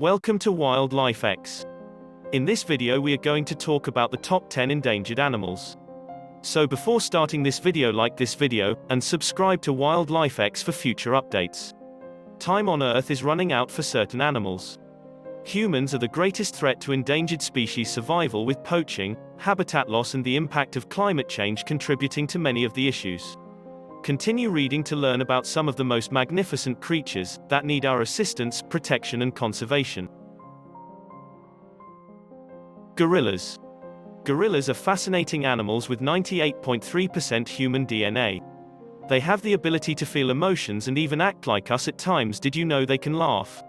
Welcome to WILDLIFEx. In this video we are going to talk about the top 10 endangered animals. So before starting this video, like this video, and subscribe to WILDLIFEx for future updates. Time on Earth is running out for certain animals. Humans are the greatest threat to endangered species survival, with poaching, habitat loss and the impact of climate change contributing to many of the issues. Continue reading to learn about some of the most magnificent creatures that need our assistance, protection and conservation. Gorillas. Gorillas are fascinating animals with 98.3% human DNA. They have the ability to feel emotions and even act like us at times. Did you know they can laugh?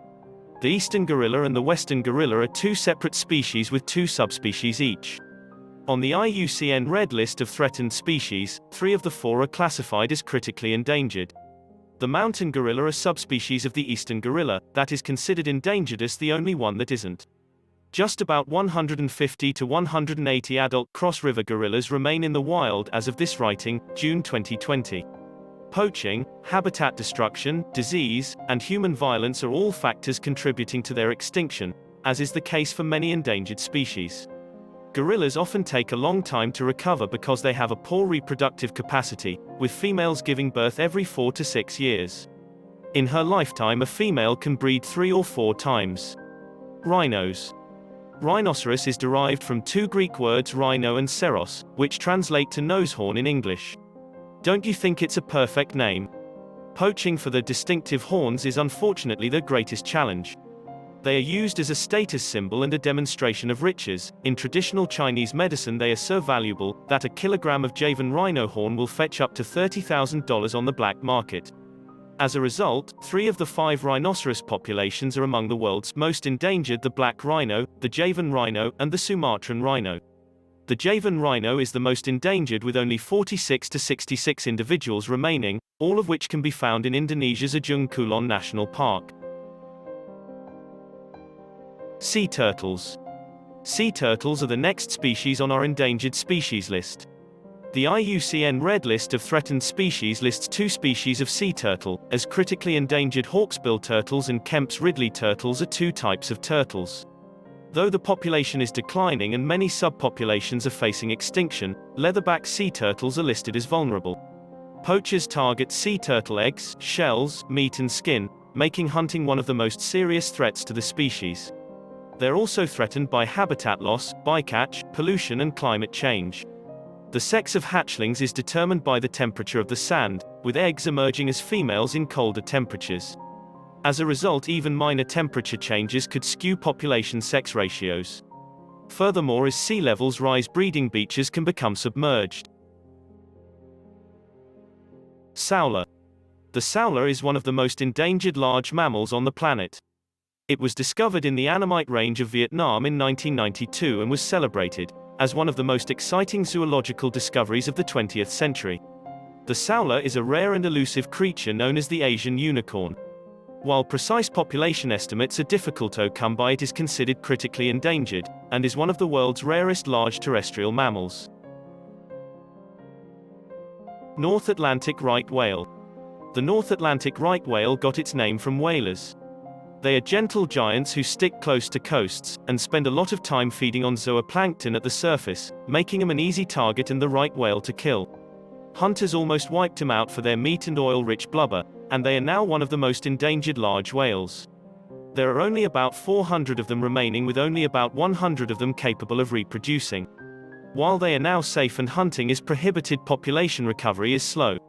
The eastern gorilla and the western gorilla are two separate species with two subspecies each. On the IUCN Red List of threatened species, 3 of the 4 are classified as critically endangered. The mountain gorilla, a subspecies of the eastern gorilla, that is considered endangered, is the only one that isn't. Just about 150 to 180 adult cross-river gorillas remain in the wild as of this writing, June 2020. Poaching, habitat destruction, disease, and human violence are all factors contributing to their extinction, as is the case for many endangered species. Gorillas often take a long time to recover because they have a poor reproductive capacity, with females giving birth every 4 to 6 years. In her lifetime, a female can breed 3 or 4 times. Rhinos. Rhinoceros is derived from 2 Greek words rhino and ceros, which translate to nosehorn in English. Don't you think it's a perfect name? Poaching for their distinctive horns is unfortunately their greatest challenge. They are used as a status symbol and a demonstration of riches. In traditional Chinese medicine, they are so valuable that a kilogram of Javan rhino horn will fetch up to $30,000 on the black market. As a result, 3 of the 5 rhinoceros populations are among the world's most endangered: the black rhino, the Javan rhino, and the Sumatran rhino. The Javan rhino is the most endangered, with only 46 to 66 individuals remaining, all of which can be found in Indonesia's Ujung Kulon National Park. Sea turtles. Sea turtles are the next species on our endangered species list. The IUCN Red List of threatened species lists 2 species of sea turtle as critically endangered. Hawksbill turtles and Kemp's Ridley turtles are 2 types of turtles. Though the population is declining and many subpopulations are facing extinction, leatherback sea turtles are listed as vulnerable. Poachers target sea turtle eggs, shells, meat and skin, making hunting one of the most serious threats to the species. They're also threatened by habitat loss, bycatch, pollution and climate change. The sex of hatchlings is determined by the temperature of the sand, with eggs emerging as females in colder temperatures. As a result, even minor temperature changes could skew population sex ratios. Furthermore, as sea levels rise, breeding beaches can become submerged. Saola. The saola is one of the most endangered large mammals on the planet. It was discovered in the Annamite range of Vietnam in 1992 and was celebrated as one of the most exciting zoological discoveries of the 20th century. The saola is a rare and elusive creature known as the Asian unicorn. While precise population estimates are difficult to come by, it is considered critically endangered and is one of the world's rarest large terrestrial mammals. North Atlantic right whale. The North Atlantic right whale got its name from whalers. They are gentle giants who stick close to coasts and spend a lot of time feeding on zooplankton at the surface, making them an easy target and the right whale to kill. Hunters almost wiped them out for their meat and oil-rich blubber, and they are now one of the most endangered large whales. There are only about 400 of them remaining, with only about 100 of them capable of reproducing. While they are now safe and hunting is prohibited, population recovery is slow.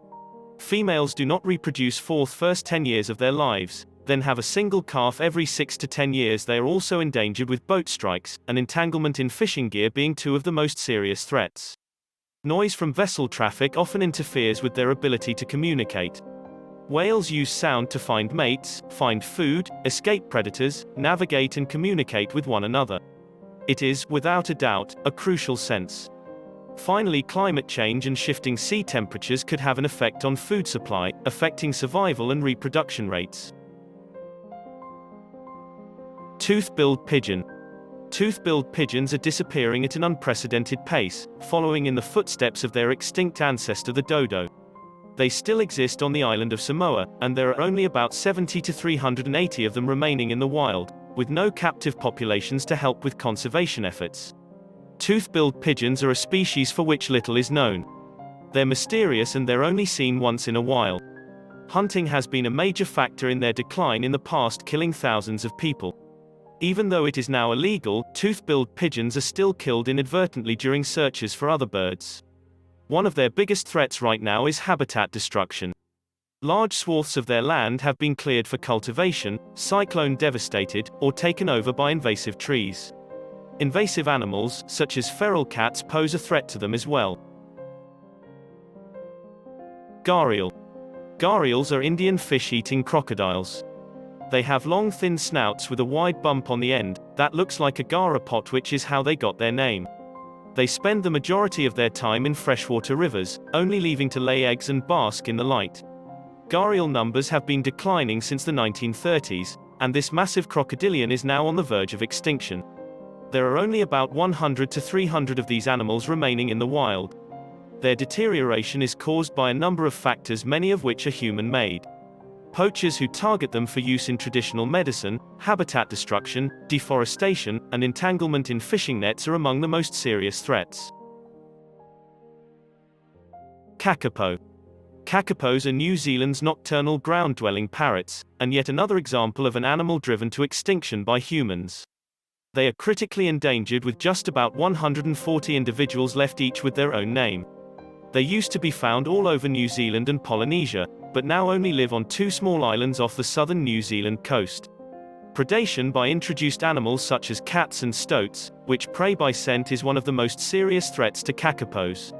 Females do not reproduce for the first 10 years of their lives, then have a single calf every 6 to 10 years. They are also endangered, with boat strikes and entanglement in fishing gear being 2 of the most serious threats. Noise from vessel traffic often interferes with their ability to communicate. Whales use sound to find mates, find food, escape predators, navigate and communicate with one another. It is, without a doubt, a crucial sense. Finally, climate change and shifting sea temperatures could have an effect on food supply, affecting survival and reproduction rates. Toothbuild pigeon. Toothbuild pigeons are disappearing at an unprecedented pace, following in the footsteps of their extinct ancestor the dodo. They still exist on the island of Samoa, and there are only about 70 to 380 of them remaining in the wild, with no captive populations to help with conservation efforts. Toothbuild pigeons are a species for which little is known. They're mysterious and they're only seen once in a while. Hunting has been a major factor in their decline in the past, killing thousands of people. Even though it is now illegal, toothbuild pigeons are still killed inadvertently during searches for other birds. One of their biggest threats right now is habitat destruction. Large swaths of their land have been cleared for cultivation, cyclone devastated, or taken over by invasive trees. Invasive animals, such as feral cats, pose a threat to them as well. Gharial. Gharials are Indian fish-eating crocodiles. They have long thin snouts with a wide bump on the end, that looks like a garapot, which is how they got their name. They spend the majority of their time in freshwater rivers, only leaving to lay eggs and bask in the light. Gharial numbers have been declining since the 1930s, and this massive crocodilian is now on the verge of extinction. There are only about 100 to 300 of these animals remaining in the wild. Their deterioration is caused by a number of factors, many of which are human-made. Poachers who target them for use in traditional medicine, habitat destruction, deforestation, and entanglement in fishing nets are among the most serious threats. Kakapo. Kakapos are New Zealand's nocturnal ground-dwelling parrots, and yet another example of an animal driven to extinction by humans. They are critically endangered, with just about 140 individuals left, each with their own name. They used to be found all over New Zealand and Polynesia, but now only live on 2 small islands off the southern New Zealand coast. Predation by introduced animals such as cats and stoats, which prey by scent, is one of the most serious threats to kakapos.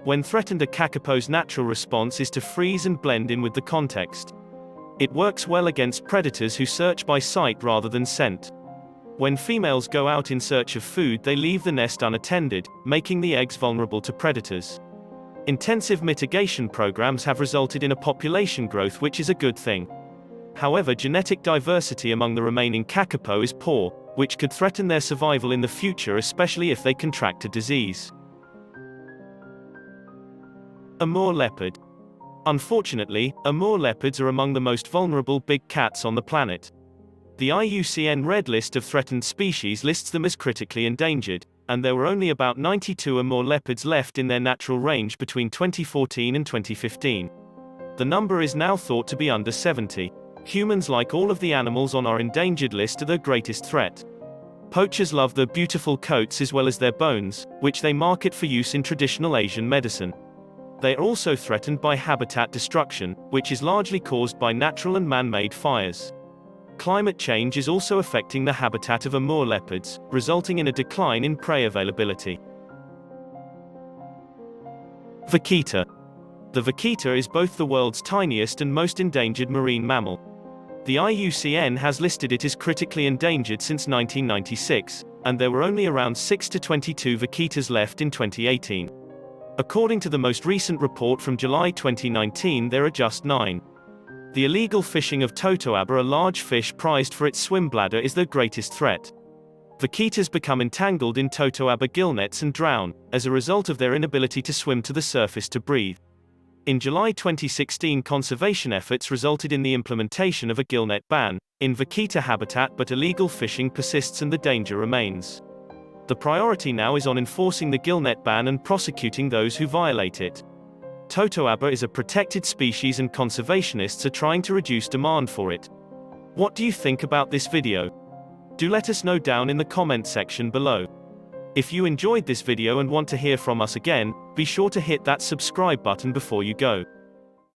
When threatened, a kakapo's natural response is to freeze and blend in with the context. It works well against predators who search by sight rather than scent. When females go out in search of food, they leave the nest unattended, making the eggs vulnerable to predators. Intensive mitigation programs have resulted in a population growth, which is a good thing. However, genetic diversity among the remaining kakapo is poor, which could threaten their survival in the future, especially if they contract a disease. Amore leopard. Unfortunately, Amore leopards are among the most vulnerable big cats on the planet. The IUCN Red List of Threatened Species lists them as critically endangered, and there were only about 92 Amore leopards left in their natural range between 2014 and 2015. The number is now thought to be under 70. Humans, like all of the animals on our endangered list, are the greatest threat. Poachers love their beautiful coats as well as their bones, which they market for use in traditional Asian medicine. They are also threatened by habitat destruction, which is largely caused by natural and man-made fires. Climate change is also affecting the habitat of Amore leopards, resulting in a decline in prey availability. Vaquita. The vaquita is both the world's tiniest and most endangered marine mammal. The IUCN has listed it as critically endangered since 1996, and there were only around 6 to 22 vaquitas left in 2018. According to the most recent report from July 2019, there are just 9. The illegal fishing of totoaba, a large fish prized for its swim bladder, is the greatest threat. Vaquitas become entangled in totoaba gill nets and drown, as a result of their inability to swim to the surface to breathe. In July 2016, conservation efforts resulted in the implementation of a gillnet ban in vaquita habitat, but illegal fishing persists and the danger remains. The priority now is on enforcing the gillnet ban and prosecuting those who violate it. Totoaba is a protected species and conservationists are trying to reduce demand for it. What do you think about this video? Do let us know down in the comment section below. If you enjoyed this video and want to hear from us again, be sure to hit that subscribe button before you go.